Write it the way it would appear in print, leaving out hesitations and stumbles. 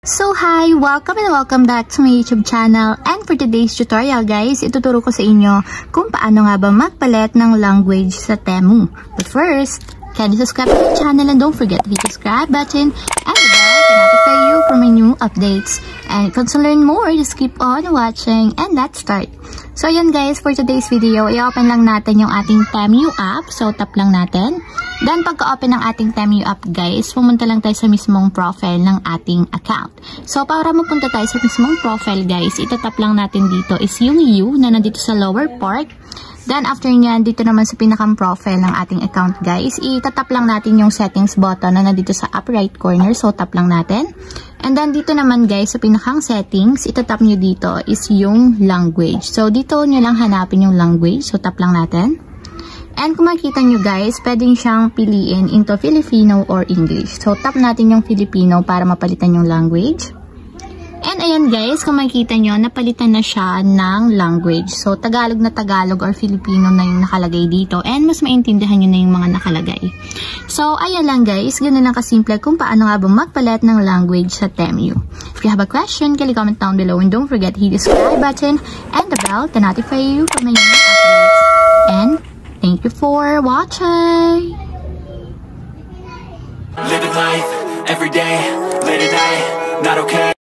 So hi! Welcome and welcome back to my YouTube channel. And for today's tutorial guys, ituturo ko sa inyo kung paano nga ba magpalit ng language sa Temu. But first, kindly subscribe to the channel and don't forget to hit the subscribe button and the bell to notify you for my new updates. And if you want to learn more, just keep on watching and let's start. So ayan guys, for today's video, i-open lang natin yung ating Temu app. So tap lang natin. Then pagka-open ng ating Temu app guys, pumunta lang tayo sa mismong profile ng ating account. So para mapunta tayo sa mismong profile guys, itatap lang natin dito is yung U na nandito sa lower part. Then after nyan, dito naman sa pinakang profile ng ating account guys, itatap lang natin yung settings button na nandito sa upper right corner. So tap lang natin. And then dito naman guys, sa pinakang settings, itatap nyo dito is yung language. So dito nyo lang hanapin yung language. So tap lang natin. And kung makikita nyo guys, pwedeng siyang piliin into Filipino or English. So tap natin yung Filipino para mapalitan yung language. And ayan guys, kung makikita nyo, napalitan na siya ng language. So Tagalog na Tagalog or Filipino na yung nakalagay dito. And mas maintindihan nyo na yung mga nakalagay. So ayan lang guys, ganun lang kasimple kung paano nga ba magpalit ng language sa Temu. If you have a question, kindly comment down below. And don't forget to hit the subscribe button and the bell to notify you for my new updates. And thank you for watching. Living life every day, late at night, not okay.